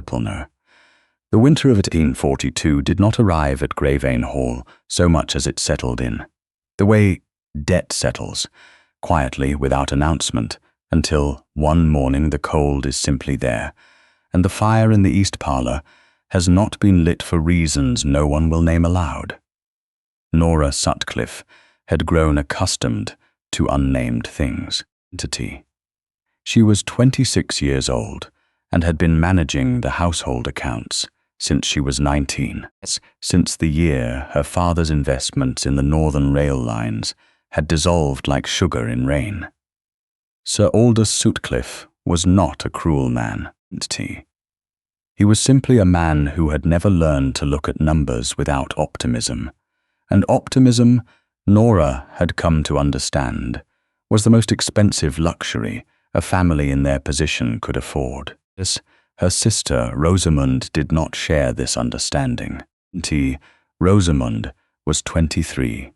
Pulner. The winter of 1842 did not arrive at Greyvane Hall so much as it settled in. The way debt settles, quietly without announcement, until one morning the cold is simply there, and the fire in the east parlour has not been lit for reasons no one will name aloud. Nora Sutcliffe had grown accustomed to unnamed things. She was 26 years old and had been managing the household accounts since she was 19, since the year her father's investments in the northern rail lines had dissolved like sugar in rain. Sir Aldous Sutcliffe was not a cruel man. He was simply a man who had never learned to look at numbers without optimism, and optimism, Nora had come to understand, was the most expensive luxury a family in their position could afford. Her sister, Rosamond, did not share this understanding. Rosamond was 23,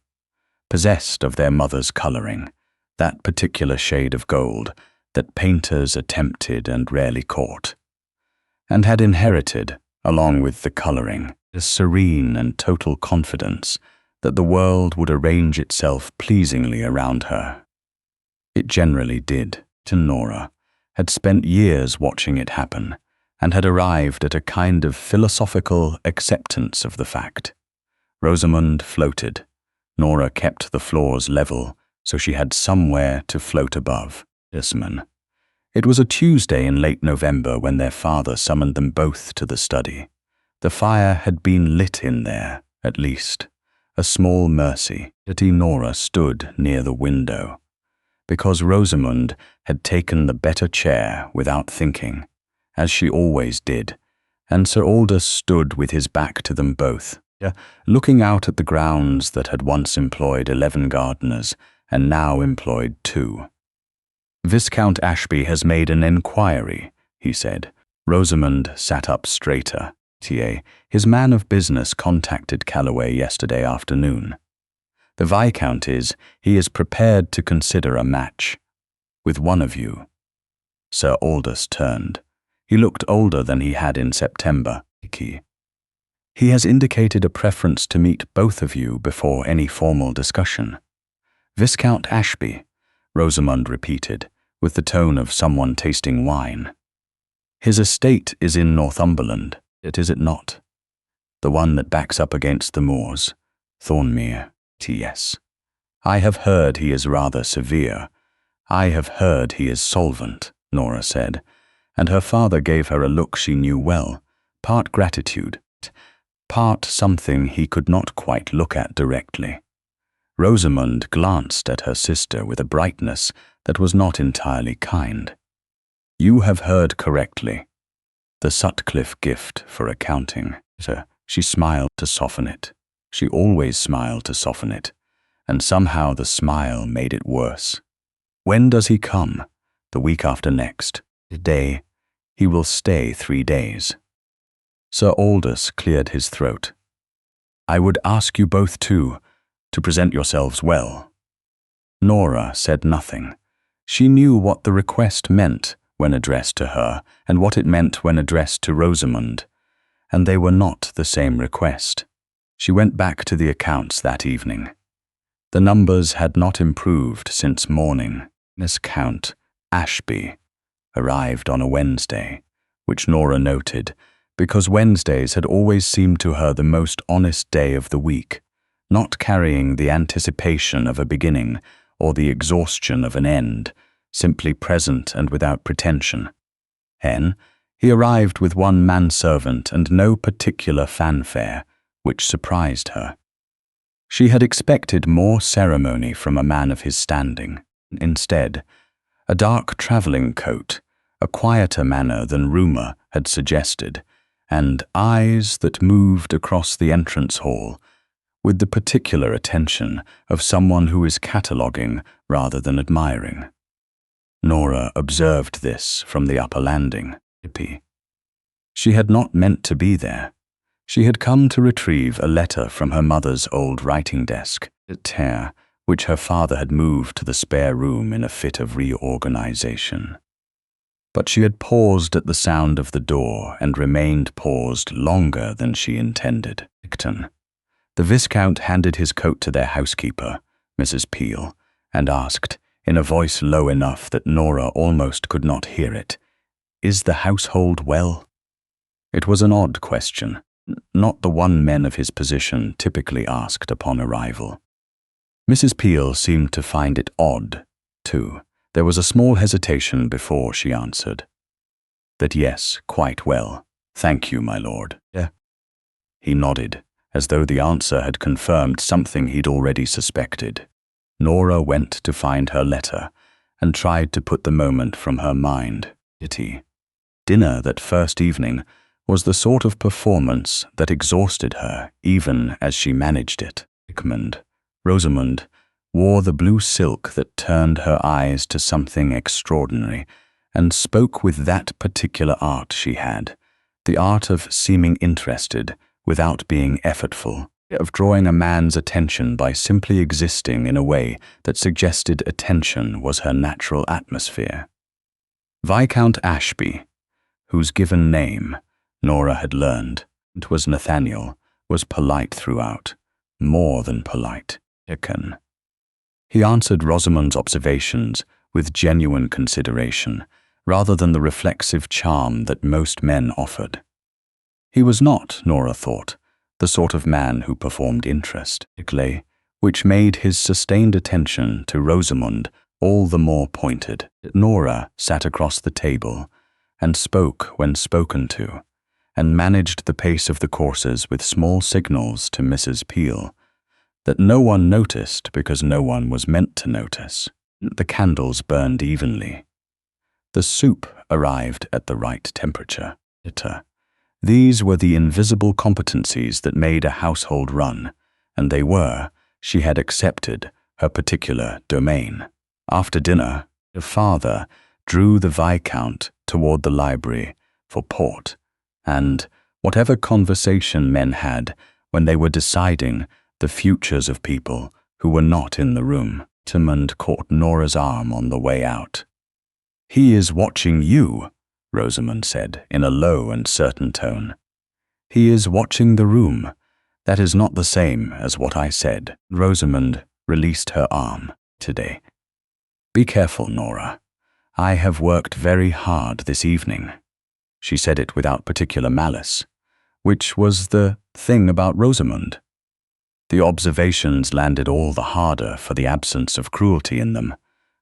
possessed of their mother's colouring, that particular shade of gold that painters attempted and rarely caught, and had inherited, along with the colouring, a serene and total confidence that the world would arrange itself pleasingly around her. It generally did. Nora had spent years watching it happen and had arrived at a kind of philosophical acceptance of the fact. Rosamond floated. Nora kept the floors level so she had somewhere to float above. It was a Tuesday in late November when their father summoned them both to the study. The fire had been lit in there, at least. A small mercy. Nora stood near the window, because Rosamond had taken the better chair without thinking, as she always did, and Sir Aldous stood with his back to them both, looking out at the grounds that had once employed 11 gardeners and now employed 2. "Viscount Ashby has made an enquiry," he said. Rosamond sat up straighter. His man of business contacted Calloway yesterday afternoon. The Viscount he is prepared to consider a match with one of you. Sir Aldous turned. He looked older than he had in September. He has indicated a preference to meet both of you before any formal discussion. Viscount Ashby, Rosamond repeated, with the tone of someone tasting wine. His estate is in Northumberland, is it not? The one that backs up against the moors, Thornmere. Yes. I have heard he is rather severe. I have heard he is solvent, Nora said, and her father gave her a look she knew well, part gratitude, part something he could not quite look at directly. Rosamond glanced at her sister with a brightness that was not entirely kind. You have heard correctly. The Sutcliffe gift for accounting. She smiled to soften it. She always smiled to soften it, and somehow the smile made it worse. When does he come? The week after next. Day. He will stay 3 days. Sir Aldous cleared his throat. I would ask you both to present yourselves well. Nora said nothing. She knew what the request meant when addressed to her, and what it meant when addressed to Rosamond, and they were not the same request. She went back to the accounts that evening. The numbers had not improved since morning. Viscount Ashby arrived on a Wednesday, which Nora noted, because Wednesdays had always seemed to her the most honest day of the week, not carrying the anticipation of a beginning or the exhaustion of an end, simply present and without pretension. He arrived with 1 manservant and no particular fanfare, which surprised her. She had expected more ceremony from a man of his standing. Instead, a dark travelling coat, a quieter manner than rumour had suggested, and eyes that moved across the entrance hall with the particular attention of someone who is cataloguing rather than admiring. Nora observed this from the upper landing. She had not meant to be there. She had come to retrieve a letter from her mother's old writing desk, which her father had moved to the spare room in a fit of reorganization. But she had paused at the sound of the door and remained paused longer than she intended. The Viscount handed his coat to their housekeeper, Mrs. Peel, and asked, in a voice low enough that Nora almost could not hear it, "Is the household well?" It was an odd question, not the one men of his position typically asked upon arrival. Mrs. Peel seemed to find it odd, too. There was a small hesitation before she answered. That yes, quite well. Thank you, my lord. Yeah. He nodded, as though the answer had confirmed something he'd already suspected. Nora went to find her letter and tried to put the moment from her mind. Dinner that first evening was the sort of performance that exhausted her even as she managed it. Rosamond wore the blue silk that turned her eyes to something extraordinary and spoke with that particular art she had, the art of seeming interested without being effortful, of drawing a man's attention by simply existing in a way that suggested attention was her natural atmosphere. Viscount Ashby, whose given name, Nora had learned, was Nathaniel, was polite throughout, more than polite. He answered Rosamond's observations with genuine consideration, rather than the reflexive charm that most men offered. He was not, Nora thought, the sort of man who performed interest, which made his sustained attention to Rosamond all the more pointed. Nora sat across the table and spoke when spoken to, and managed the pace of the courses with small signals to Mrs. Peel that no one noticed because no one was meant to notice. The candles burned evenly. The soup arrived at the right temperature. These were the invisible competencies that made a household run, and they were, she had accepted, her particular domain. After dinner, her father drew the Viscount toward the library for port, and whatever conversation men had when they were deciding the futures of people who were not in the room, Rosamond caught Nora's arm on the way out. "He is watching you," Rosamond said in a low and certain tone. "He is watching the room. That is not the same as what I said." Rosamond released her arm. "Today. Be careful, Nora. I have worked very hard this evening." She said it without particular malice, which was the thing about Rosamond. The observations landed all the harder for the absence of cruelty in them.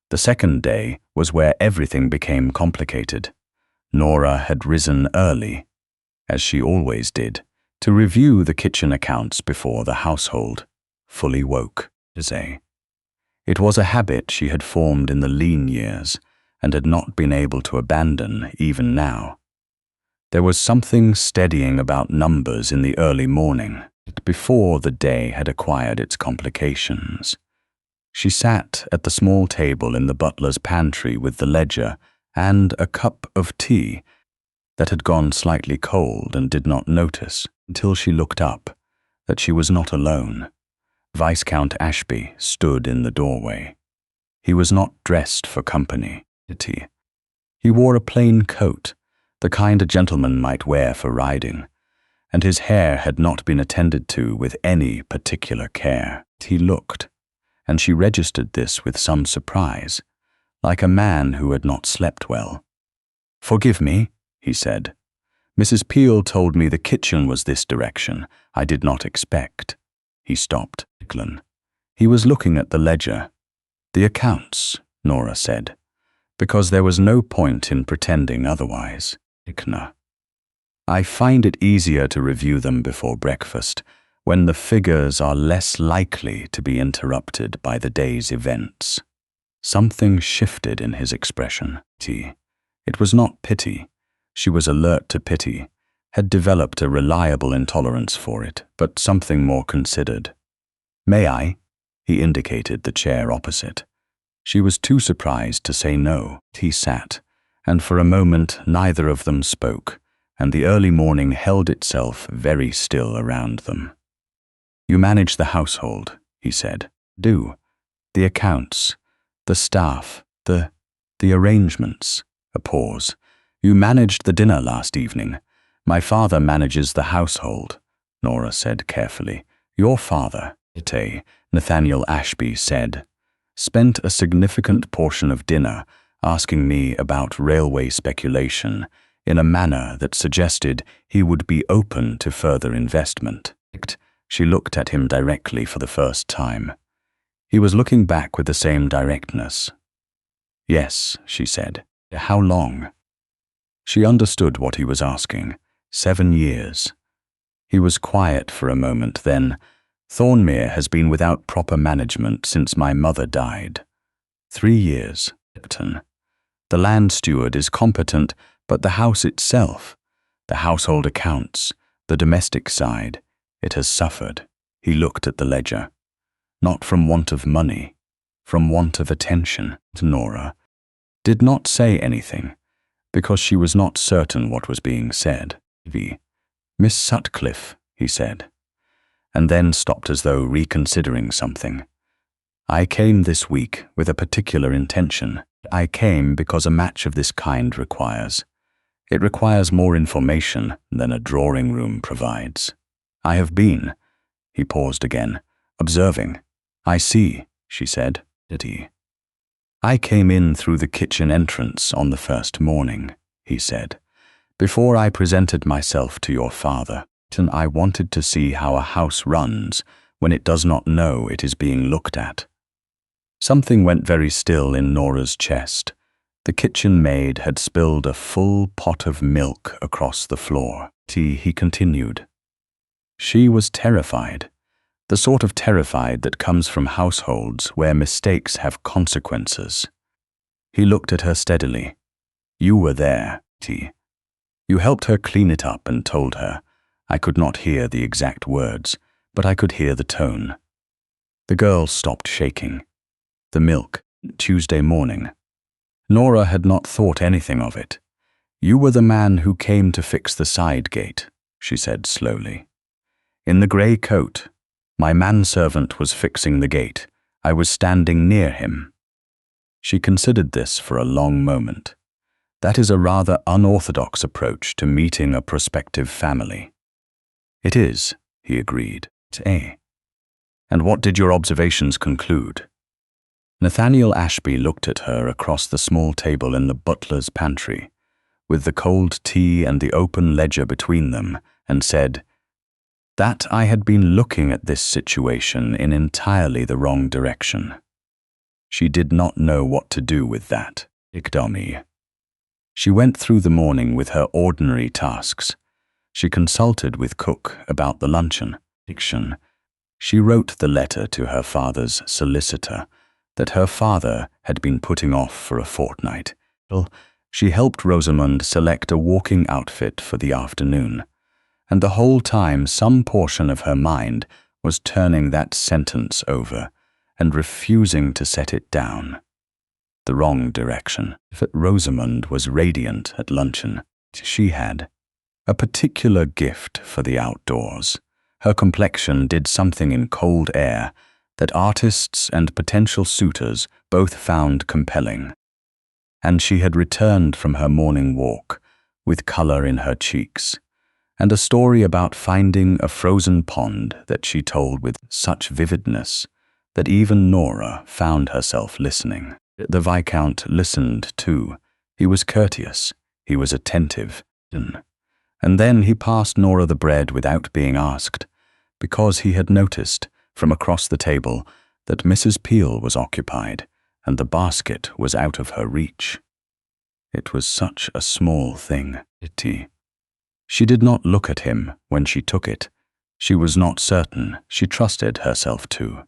The second day was where everything became complicated. Nora had risen early, as she always did, to review the kitchen accounts before the household fully woke. It was a habit she had formed in the lean years and had not been able to abandon even now. There was something steadying about numbers in the early morning, before the day had acquired its complications. She sat at the small table in the butler's pantry with the ledger and a cup of tea that had gone slightly cold and did not notice, until she looked up, that she was not alone. Viscount Ashby stood in the doorway. He was not dressed for company. He wore a plain coat, the kind a gentleman might wear for riding, and his hair had not been attended to with any particular care. He looked, and she registered this with some surprise, like a man who had not slept well. "Forgive me," he said. "Mrs. Peel told me the kitchen was this direction. I did not expect." He stopped. He was looking at the ledger. "The accounts," Nora said, because there was no point in pretending otherwise. "I find it easier to review them before breakfast, when the figures are less likely to be interrupted by the day's events." Something shifted in his expression. It was not pity. She was alert to pity, had developed a reliable intolerance for it, but something more considered. "May I?" He indicated the chair opposite. She was too surprised to say no. He sat, and for a moment neither of them spoke, and the early morning held itself very still around them. "You manage the household," he said. "Do. The accounts, the staff, the arrangements, A pause. You managed the dinner last evening. My father manages the household, Nora said carefully. Your father, Nathaniel Ashby said, spent a significant portion of dinner asking me about railway speculation in a manner that suggested he would be open to further investment. She looked at him directly for the first time. He was looking back with the same directness. Yes, she said. How long? She understood what he was asking. 7 years. He was quiet for a moment, then, Thornmere has been without proper management since my mother died. 3 years. The land steward is competent, but the house itself, the household accounts, the domestic side, it has suffered. He looked at the ledger. Not from want of money, from want of attention. Nora did not say anything, because she was not certain what was being said. Miss Sutcliffe, he said, and then stopped as though reconsidering something. I came this week with a particular intention. I came because a match of this kind requires. It requires more information than a drawing room provides. I have been, he paused again, observing. I see, she said. Did he? I came in through the kitchen entrance on the first morning, he said, before I presented myself to your father, and I wanted to see how a house runs when it does not know it is being looked at. Something went very still in Nora's chest. The kitchen maid had spilled a full pot of milk across the floor. He continued. She was terrified, the sort of terrified that comes from households where mistakes have consequences. He looked at her steadily. You were there, T. You helped her clean it up and told her. I could not hear the exact words, but I could hear the tone. The girl stopped shaking. The milk, Tuesday morning. Nora had not thought anything of it. You were the man who came to fix the side gate, she said slowly. In the grey coat. My manservant was fixing the gate. I was standing near him. She considered this for a long moment. That is a rather unorthodox approach to meeting a prospective family. It is, he agreed. And what did your observations conclude? Nathaniel Ashby looked at her across the small table in the butler's pantry, with the cold tea and the open ledger between them, and said, that I had been looking at this situation in entirely the wrong direction. She did not know what to do with that. Ignominy. She went through the morning with her ordinary tasks. She consulted with cook about the luncheon. She wrote the letter to her father's solicitor that her father had been putting off for a fortnight. She helped Rosamond select a walking outfit for the afternoon, and the whole time some portion of her mind was turning that sentence over and refusing to set it down. The wrong direction. But Rosamond was radiant at luncheon. She had a particular gift for the outdoors. Her complexion did something in cold air that artists and potential suitors both found compelling. And she had returned from her morning walk with color in her cheeks, and a story about finding a frozen pond that she told with such vividness that even Nora found herself listening. The Viscount listened too. He was courteous, he was attentive, and then he passed Nora the bread without being asked, because he had noticed, from across the table, that Mrs. Peel was occupied, and the basket was out of her reach. It was such a small thing, She did not look at him when she took it. She was not certain she trusted herself to.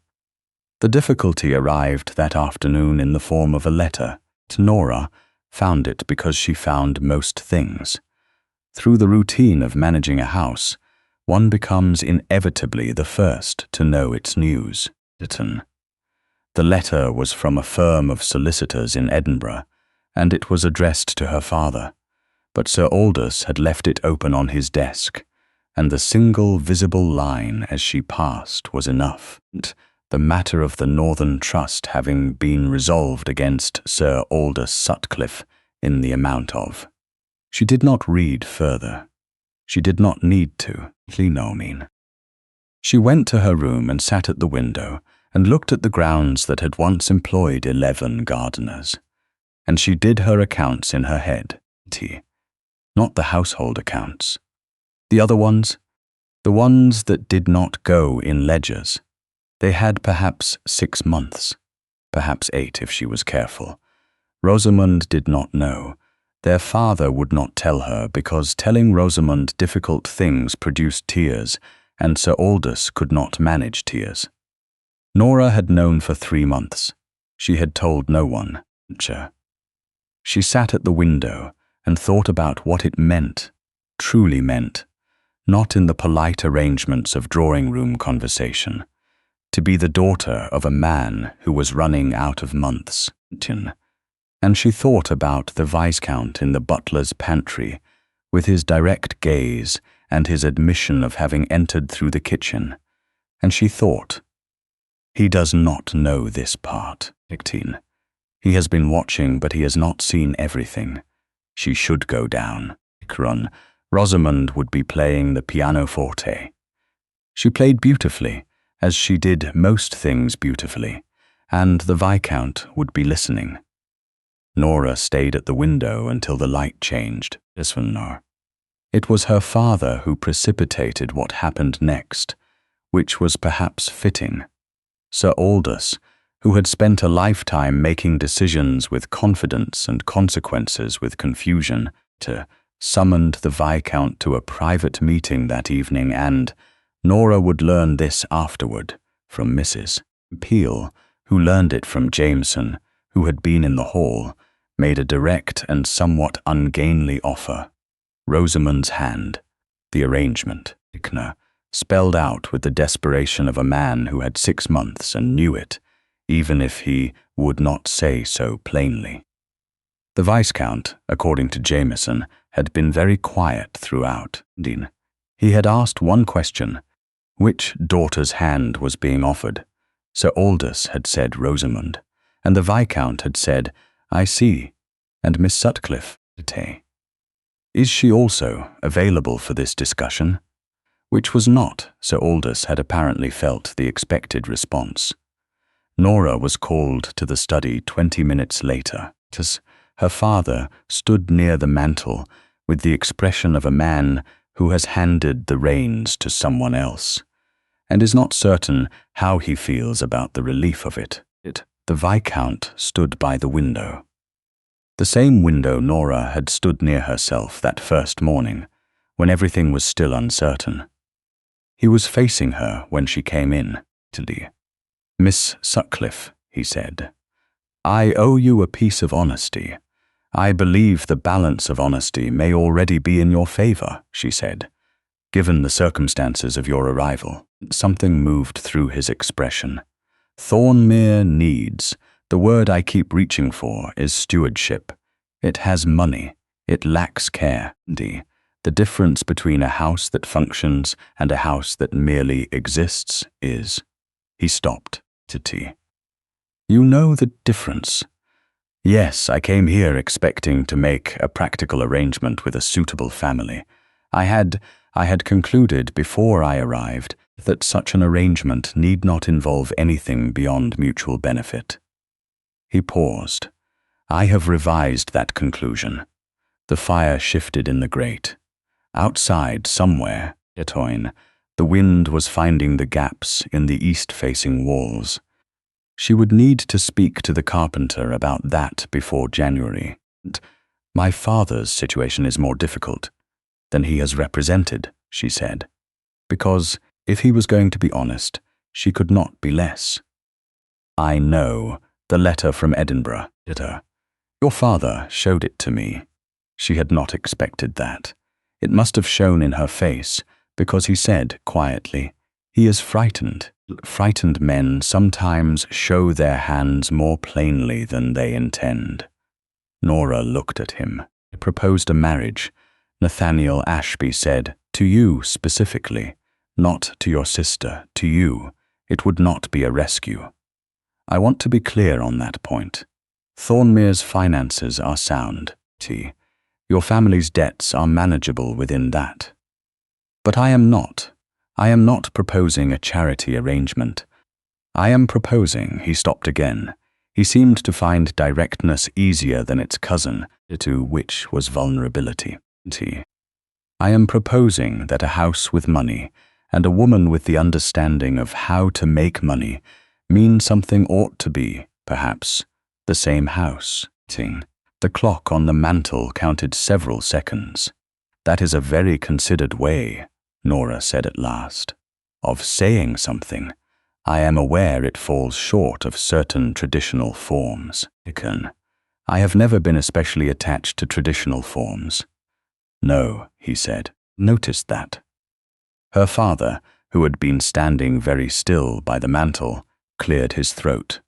The difficulty arrived that afternoon in the form of a letter. Nora found it because she found most things. Through the routine of managing a house, one becomes inevitably the first to know its news. The letter was from a firm of solicitors in Edinburgh, and it was addressed to her father. But Sir Aldous had left it open on his desk, and the single visible line as she passed was enough. The matter of the Northern Trust having been resolved against Sir Aldous Sutcliffe in the amount of. She did not read further. She did not need to, no mean. She went to her room and sat at the window and looked at the grounds that had once employed 11 gardeners. And she did her accounts in her head, not the household accounts. The other ones, the ones that did not go in ledgers. They had perhaps 6 months, perhaps 8 if she was careful. Rosamond did not know. Their father would not tell her because telling Rosamond difficult things produced tears, and Sir Aldous could not manage tears. Nora had known for 3 months. She had told no one. She sat at the window and thought about what it meant, truly meant, not in the polite arrangements of drawing-room conversation, to be the daughter of a man who was running out of months. And she thought about the Viscount in the butler's pantry, with his direct gaze and his admission of having entered through the kitchen. And she thought, he does not know this part, 18. He has been watching, but he has not seen everything. She should go down. Rosamond would be playing the pianoforte. She played beautifully, as she did most things beautifully, and the Viscount would be listening. Nora stayed at the window until the light changed. It was her father who precipitated what happened next, which was perhaps fitting. Sir Aldous, who had spent a lifetime making decisions with confidence and consequences with confusion, summoned the Viscount to a private meeting that evening, and Nora would learn this afterward from Mrs. Peel, who learned it from Jameson, who had been in the hall, made a direct and somewhat ungainly offer. Rosamond's hand, the arrangement, spelled out with the desperation of a man who had 6 months and knew it, even if he would not say so plainly. The Viscount, according to Jameson, had been very quiet throughout. He had asked one question, which daughter's hand was being offered. Sir Aldous had said Rosamond, and the Viscount had said, I see, and Miss Sutcliffe, is she also available for this discussion? Which was not, Sir Aldous had apparently felt, the expected response. Nora was called to the study 20 minutes later. Her father stood near the mantel with the expression of a man who has handed the reins to someone else, and is not certain how he feels about the relief of it. The Viscount stood by the window. The same window Nora had stood near herself that first morning, when everything was still uncertain. He was facing her when she came in. Miss Sutcliffe, he said, I owe you a piece of honesty. I believe the balance of honesty may already be in your favor, she said, given the circumstances of your arrival. Something moved through his expression. Thornmere needs, the word I keep reaching for, is stewardship. It has money. It lacks care. The difference between a house that functions and a house that merely exists is. He stopped. You know the difference. Yes, I came here expecting to make a practical arrangement with a suitable family. I had concluded before I arrived that such an arrangement need not involve anything beyond mutual benefit. He paused. I have revised that conclusion. The fire shifted in the grate. Outside, somewhere, the wind was finding the gaps in the east-facing walls. She would need to speak to the carpenter about that before January. My father's situation is more difficult than he has represented, she said, because if he was going to be honest, she could not be less. I know, the letter from Edinburgh, Your father showed it to me. She had not expected that. It must have shown in her face, because he said quietly, he is frightened. Frightened men sometimes show their hands more plainly than they intend. Nora looked at him. I proposed a marriage. Nathaniel Ashby said, to you specifically, not to your sister, to you. It would not be a rescue. I want to be clear on that point. Thornmere's finances are sound. Your family's debts are manageable within that. But I am not. I am not proposing a charity arrangement. I am proposing, he stopped again. He seemed to find directness easier than its cousin, to which was vulnerability. I am proposing that a house with money and a woman with the understanding of how to make money mean something ought to be, perhaps, the same house. The clock on the mantel counted several seconds. That is a very considered way, Nora said at last, of saying something. I am aware it falls short of certain traditional forms. I have never been especially attached to traditional forms. No, he said, noticed that. Her father, who had been standing very still by the mantel, cleared his throat.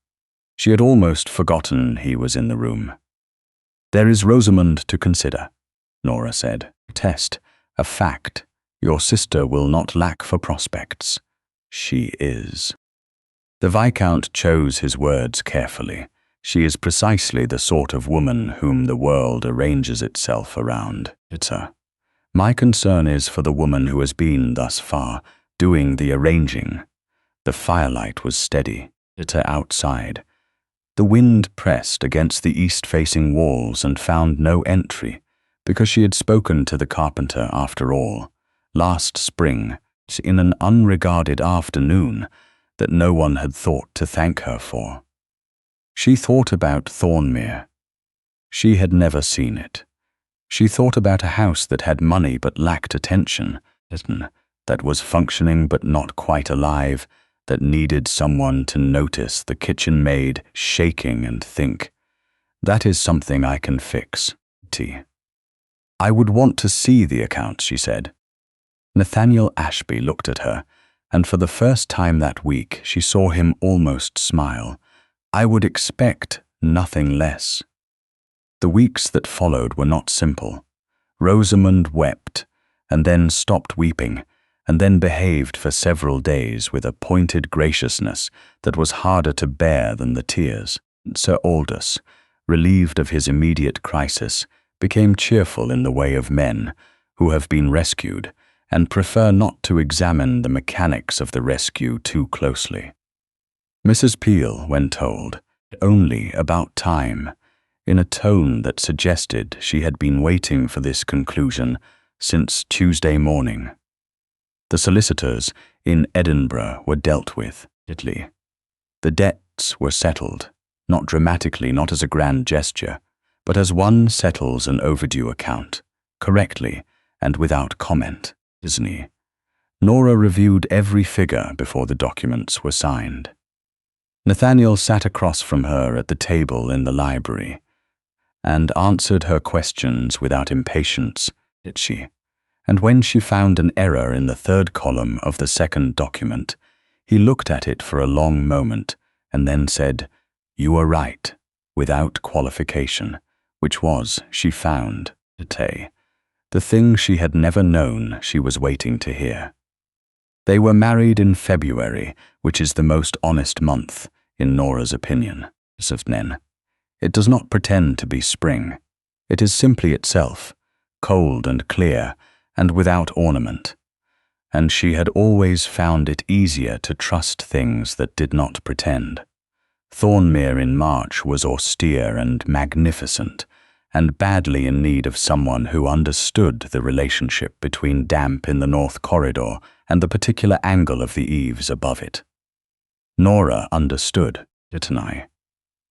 She had almost forgotten he was in the room. There is Rosamond to consider, Nora said. A test, a fact. Your sister will not lack for prospects. She is. The Viscount chose his words carefully. She is precisely the sort of woman whom the world arranges itself around. My concern is for the woman who has been, thus far, doing the arranging. The firelight was steady. Outside. The wind pressed against the east-facing walls and found no entry, because she had spoken to the carpenter after all, last spring, in an unregarded afternoon that no one had thought to thank her for. She thought about Thornmere. She had never seen it. She thought about a house that had money but lacked attention, that was functioning but not quite alive, that needed someone to notice the kitchen maid shaking and think, that is something I can fix. I would want to see the account, she said. Nathaniel Ashby looked at her, and for the first time that week she saw him almost smile. I would expect nothing less. The weeks that followed were not simple. Rosamond wept, and then stopped weeping, and then behaved for several days with a pointed graciousness that was harder to bear than the tears. Sir Aldous, relieved of his immediate crisis, became cheerful in the way of men who have been rescued and prefer not to examine the mechanics of the rescue too closely. Mrs. Peel, when told, only about time, in a tone that suggested she had been waiting for this conclusion since Tuesday morning. The solicitors in Edinburgh were dealt with. The debts were settled, not dramatically, not as a grand gesture, but as one settles an overdue account, correctly and without comment. Nora reviewed every figure before the documents were signed. Nathaniel sat across from her at the table in the library and answered her questions without impatience, and when she found an error in the third column of the second document, he looked at it for a long moment and then said, "You are right," without qualification, which was, she found, the thing she had never known she was waiting to hear. They were married in February, which is the most honest month, in Nora's opinion. It does not pretend to be spring. It is simply itself, cold and clear, and without ornament. And she had always found it easier to trust things that did not pretend. Thornmere in March was austere and magnificent, and badly in need of someone who understood the relationship between damp in the north corridor and the particular angle of the eaves above it. Nora understood, didn't I?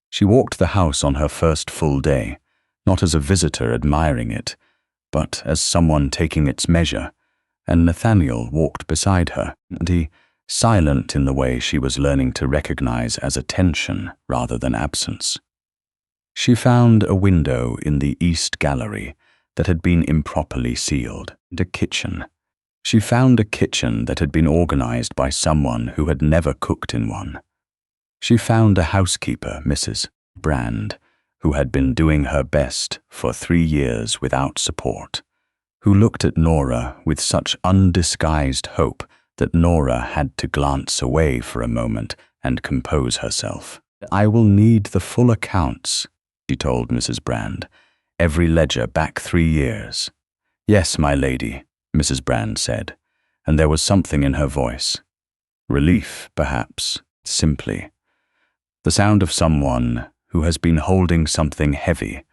She walked the house on her first full day, not as a visitor admiring it, but as someone taking its measure, and Nathaniel walked beside her, and he, silent in the way she was learning to recognize as attention rather than absence. She found a window in the east gallery that had been improperly sealed, and a kitchen. She found a kitchen that had been organized by someone who had never cooked in one. She found a housekeeper, Mrs. Brand, who had been doing her best for 3 years without support, who looked at Nora with such undisguised hope that Nora had to glance away for a moment and compose herself. "I will need the full accounts," she told Mrs. Brand. every ledger back 3 years. Yes, my lady, Mrs. Brand said, and there was something in her voice. Relief, perhaps, simply. The sound of someone who has been holding something heavy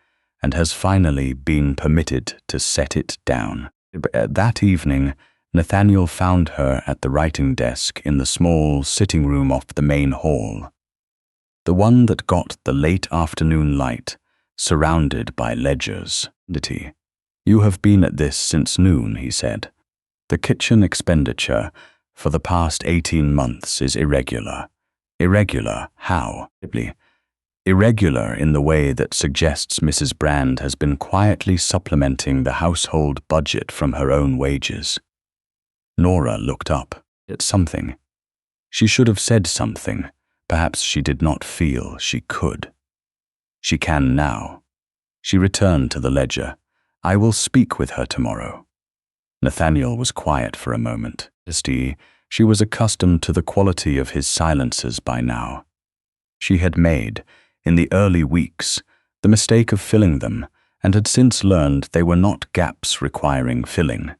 and has finally been permitted to set it down. That evening, Nathaniel found her at the writing desk in the small sitting room off the main hall, the one that got the late afternoon light, surrounded by ledgers. You have been at this since noon, he said. The kitchen expenditure for the past 18 months is irregular. Irregular how? Irregular in the way that suggests Mrs. Brand has been quietly supplementing the household budget from her own wages. Nora looked up at something. She should have said something. Perhaps she did not feel she could. She can now. She returned to the ledger. I will speak with her tomorrow. Nathaniel was quiet for a moment. She was accustomed to the quality of his silences by now. She had made, in the early weeks, the mistake of filling them, and had since learned they were not gaps requiring filling.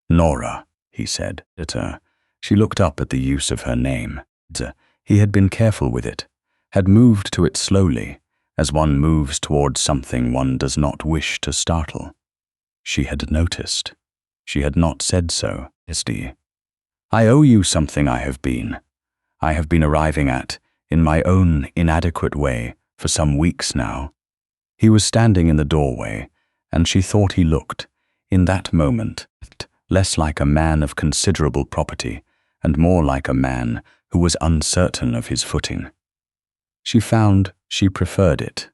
Nora, he said at her. She looked up at the use of her name. He had been careful with it, had moved to it slowly, as one moves towards something one does not wish to startle. She had noticed. She had not said so. I owe you something I have been arriving at, in my own inadequate way, for some weeks now. He was standing in the doorway, and she thought he looked, in that moment, less like a man of considerable property, and more like a man who was uncertain of his footing. She found she preferred it.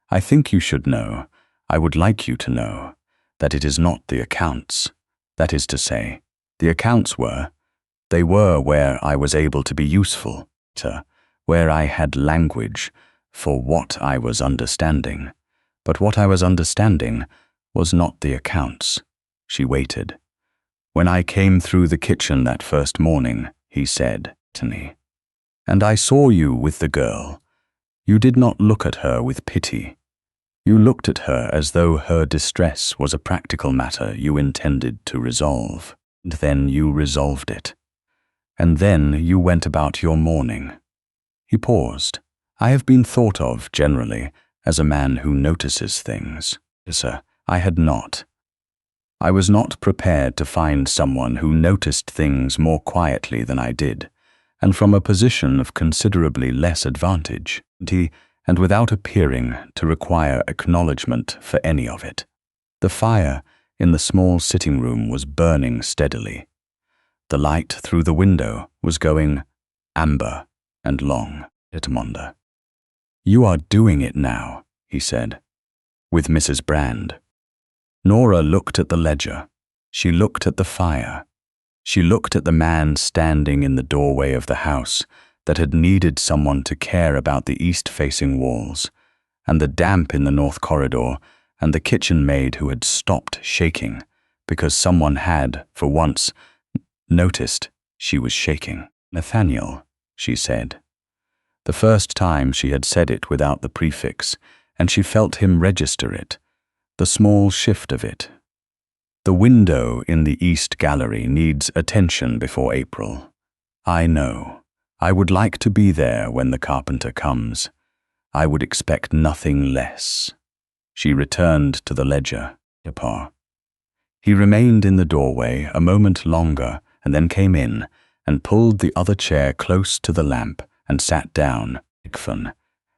I think you should know, I would like you to know, that it is not the accounts. That is to say, the accounts were where I was able to be useful, where I had language for what I was understanding. But what I was understanding was not the accounts. She waited. When I came through the kitchen that first morning, he said to me, and I saw you with the girl, you did not look at her with pity. You looked at her as though her distress was a practical matter you intended to resolve. And then you resolved it. And then you went about your morning. He paused. I have been thought of, generally, as a man who notices things. Sir, I had not. I was not prepared to find someone who noticed things more quietly than I did, and from a position of considerably less advantage, and without appearing to require acknowledgement for any of it. The fire in the small sitting room was burning steadily. The light through the window was going amber and long. Edmond. You are doing it now, he said, with Mrs. Brand. Nora looked at the ledger. She looked at the fire. She looked at the man standing in the doorway of the house that had needed someone to care about the east-facing walls, and the damp in the north corridor, and the kitchen maid who had stopped shaking because someone had, for once, noticed she was shaking. Nathaniel, she said. The first time she had said it without the prefix, and she felt him register it, the small shift of it. The window in the east gallery needs attention before April. I know. I would like to be there when the carpenter comes. I would expect nothing less. She returned to the ledger. He remained in the doorway a moment longer and then came in and pulled the other chair close to the lamp and sat down,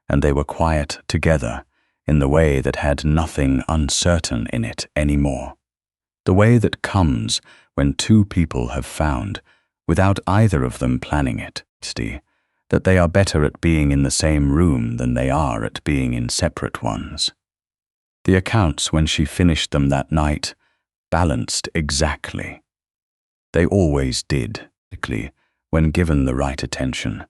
and they were quiet together in the way that had nothing uncertain in it any more. The way that comes when two people have found, without either of them planning it, that they are better at being in the same room than they are at being in separate ones. The accounts, when she finished them that night, balanced exactly. They always did, when given the right attention.